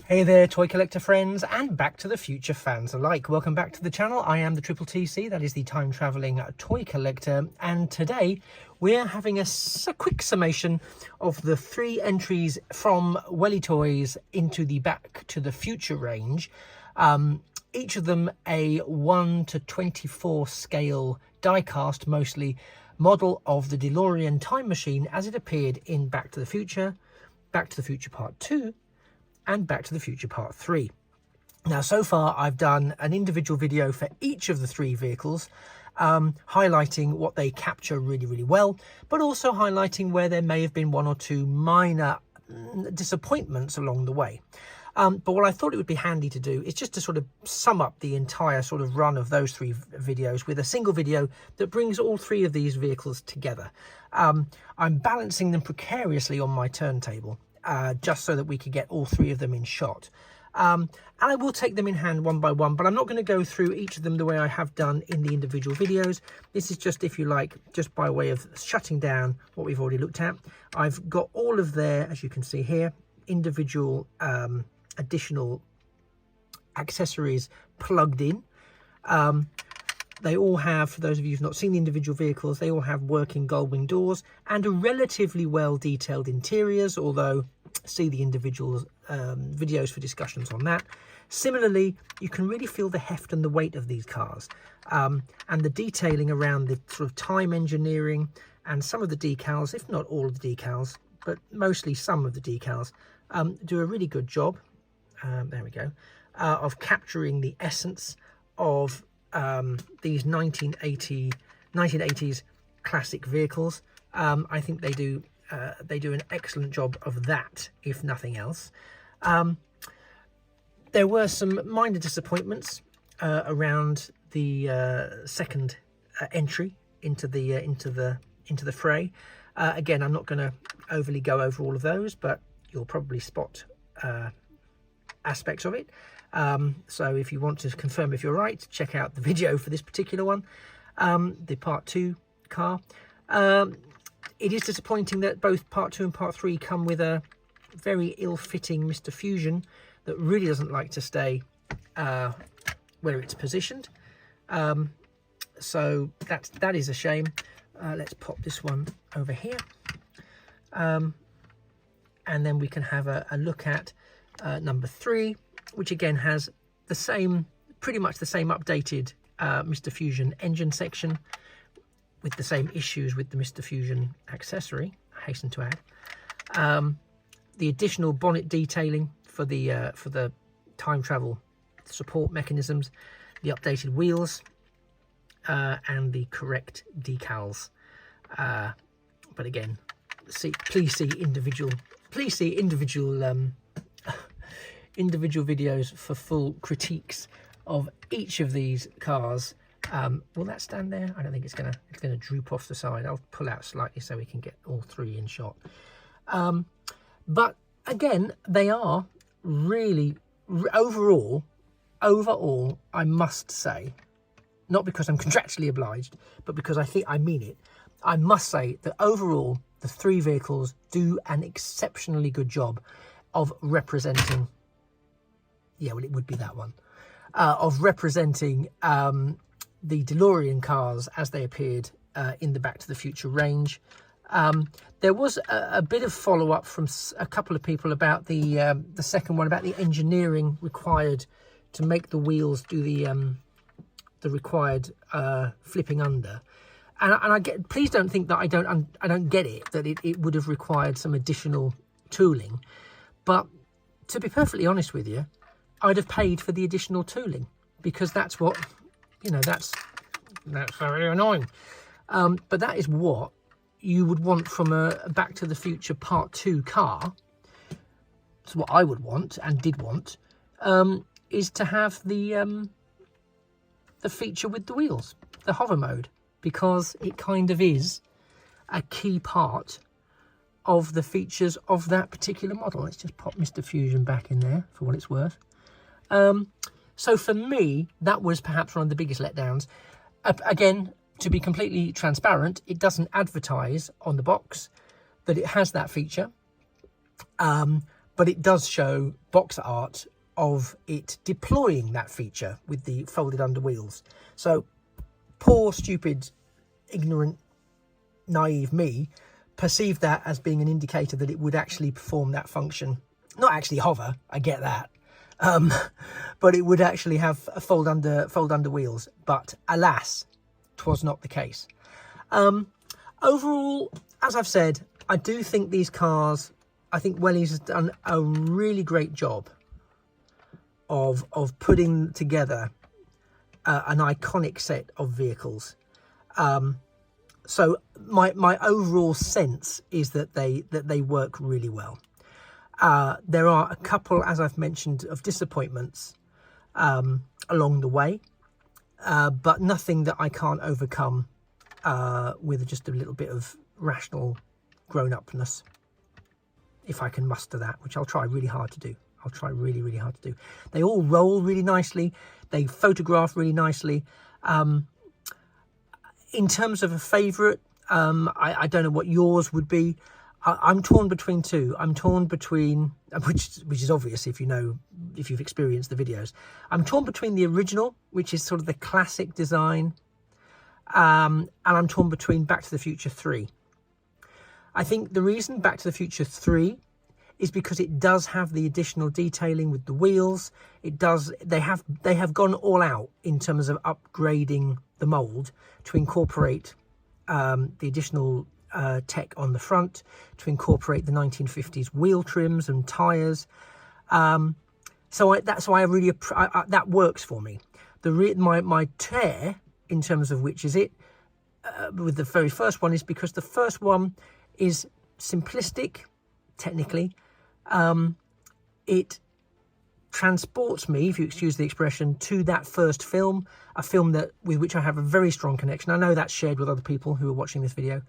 Hey there, toy collector friends and Back to the Future fans alike. Welcome back to the channel. I am the Triple TC, that is the time traveling toy collector, and today we're having a quick summation of the 3 entries from Welly Toys into the Back to the Future range. Each of them a 1:24 scale die-cast, mostly model of the DeLorean time machine as it appeared in Back to the Future Part 2, and Back to the Future Part 3. Now, so far I've done an individual video for each of the 3 vehicles, highlighting what they capture really well, but also highlighting where there may have been 1 or 2 minor disappointments along the way. But what I thought it would be handy to do is just to sort of sum up the entire sort of run of those 3 videos with a single video that brings all 3 of these vehicles together. I'm balancing them precariously on my turntable, just so that we could get all 3 of them in shot. And I will take them in hand one by one, but I'm not going to go through each of them the way I have done in the individual videos. This is just, if you like, just by way of shutting down what we've already looked at. I've got all of their, as you can see here, individual additional accessories plugged in. They all have, for those of you who've not seen the individual vehicles, they all have working gull-wing doors and a relatively well detailed interiors, although see the individual videos for discussions on that. Similarly, you can really feel the heft and the weight of these cars, and the detailing around the sort of time engineering, and some of the decals, if not all of the decals, but mostly some of the decals, do a really good job. There we go, of capturing the essence of these 1980s classic vehicles. I think they do an excellent job of that, if nothing else. There were some minor disappointments around the second entry into the fray. Again, I'm not going to overly go over all of those, but you'll probably spot aspects of it. So if you want to confirm if you're right, check out the video for this particular one, the Part 2 car. It is disappointing that both Part 2 and Part 3 come with a very ill-fitting Mr. Fusion that really doesn't like to stay where it's positioned. So that is a shame. Let's pop this one over here. And then we can have a look at number 3, which again has the same, pretty much the same updated Mr. Fusion engine section, with the same issues with the Mr. Fusion accessory, I hasten to add. The additional bonnet detailing for the time travel support mechanisms, the updated wheels, and the correct decals. But again, please see individual videos for full critiques of each of these cars. Will that stand there? I don't think it's gonna droop off the side. I'll pull out slightly so we can get all 3 in shot. But again, they are really overall I must say, not because I'm contractually obliged, but because I mean it, I must say that overall the 3 vehicles do an exceptionally good job of representing, yeah, well, it would be that one, of representing the DeLorean cars as they appeared in the Back to the Future range. There was a bit of follow-up from a couple of people about the second one, about the engineering required to make the wheels do the required flipping under. And I get, please don't think that I don't get it, that it would have required some additional tooling. But to be perfectly honest with you, I'd have paid for the additional tooling, because that's what, you know, that's very annoying. But that is what you would want from a Back to the Future Part 2 car. It's what I would want and did want, is to have the feature with the wheels, the hover mode, because it kind of is a key part of the features of that particular model. Let's just pop Mr. Fusion back in there for what it's worth. So for me, that was perhaps one of the biggest letdowns. Again, to be completely transparent, it doesn't advertise on the box that it has that feature. but it does show box art of it deploying that feature with the folded under wheels. So poor, stupid, ignorant, naive me perceived that as being an indicator that it would actually perform that function. Not actually hover, I get that, but it would actually have a fold under wheels. But alas, 'twas not the case. Overall, as I've said, I do think these cars, I think Wellies has done a really great job of putting together an iconic set of vehicles. So my overall sense is that they work really well. There are a couple, as I've mentioned, of disappointments along the way, but nothing that I can't overcome with just a little bit of rational grown-upness, if I can muster that, which I'll try really hard to do. I'll try really, really hard to do. They all roll really nicely. They photograph really nicely. In terms of a favourite, I don't know what yours would be. I'm torn between two. I'm torn between, which is obvious if you've experienced the videos. I'm torn between the original, which is sort of the classic design, and I'm torn between Back to the Future 3. I think the reason Back to the Future 3 is because it does have the additional detailing with the wheels. It does. They have gone all out in terms of upgrading the mould to incorporate the additional tech on the front, to incorporate the 1950s wheel trims and tyres. That's why I really that works for me. My tear in terms of which is it with the very first one is because the first one is simplistic technically. It transports me, if you excuse the expression, to that first film, a film with which I have a very strong connection. I know that's shared with other people who are watching this video.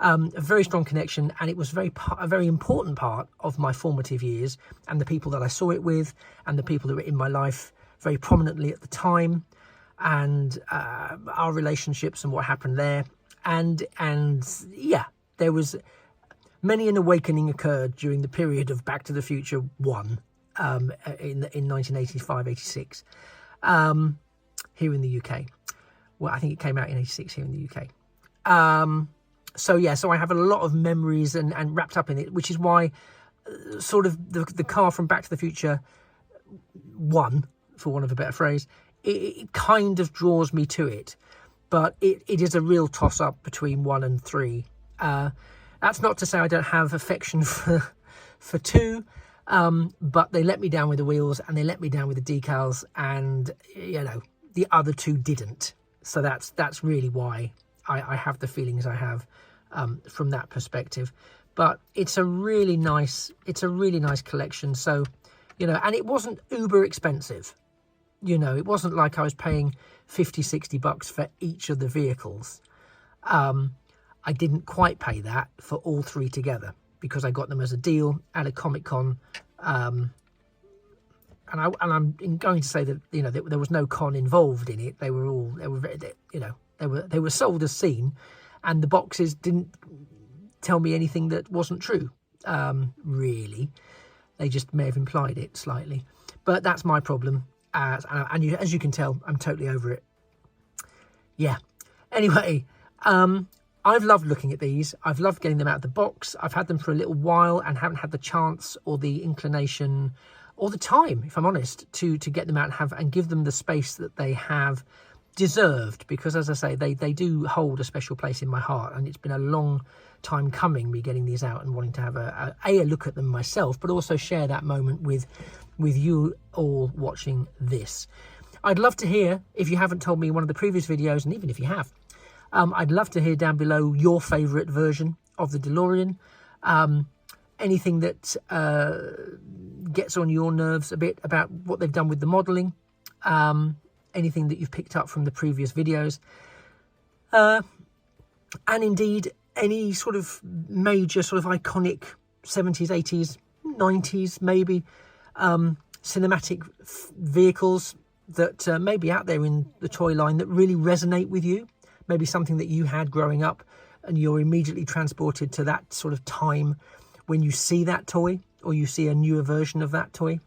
A very strong connection, and it was a very important part of my formative years, and the people that I saw it with, and the people that were in my life very prominently at the time, and our relationships and what happened there. And yeah, there was many an awakening occurred during the period of Back to the Future 1 in 1985-86 here in the UK. Well, I think it came out in 86 here in the UK. So yeah, so I have a lot of memories and wrapped up in it, which is why sort of the car from Back to the Future 1, for want of a better phrase, it kind of draws me to it. But it is a real toss-up between 1 and 3. That's not to say I don't have affection for 2, but they let me down with the wheels and they let me down with the decals, and the other 2 didn't. So that's really why I have the feelings I have from that perspective. But it's a really nice collection. So and it wasn't uber expensive. It wasn't like I was paying $50-60 for each of the vehicles. I didn't quite pay that for all 3 together because I got them as a deal at a Comic-Con. And I'm going to say that there was no con involved in it. They were sold as seen, and the boxes didn't tell me anything that wasn't true. Really, they just may have implied it slightly, but that's my problem. As you can tell, I'm totally over it. Yeah. Anyway, I've loved looking at these. I've loved getting them out of the box. I've had them for a little while and haven't had the chance or the inclination or the time, if I'm honest, to get them out and give them the space that they have deserved. Because as I say, they do hold a special place in my heart, and it's been a long time coming, me getting these out and wanting to have a look at them myself, but also share that moment with you all watching this. I'd love to hear, if you haven't told me in one of the previous videos, and even if you have, I'd love to hear down below your favourite version of the DeLorean. Anything that gets on your nerves a bit about what they've done with the modelling. Anything that you've picked up from the previous videos. And indeed, any sort of major, sort of iconic 70s, 80s, 90s, maybe, cinematic vehicles that may be out there in the toy line that really resonate with you. Maybe something that you had growing up and you're immediately transported to that sort of time when you see that toy or you see a newer version of that toy,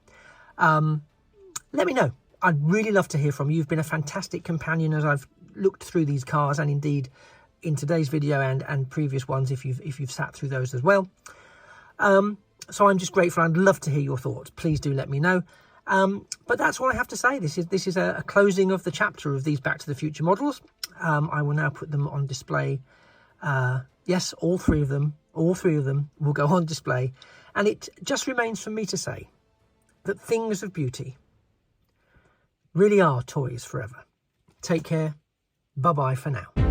let me know. I'd really love to hear from you. You've been a fantastic companion as I've looked through these cars, and indeed in today's video and previous ones if you've sat through those as well. So I'm just grateful. I'd love to hear your thoughts. Please do let me know. But that's all I have to say. This is a closing of the chapter of these Back to the Future models. I will now put them on display. Yes, all three of them will go on display. And it just remains for me to say that things of beauty really are toys forever. Take care. Bye-bye for now.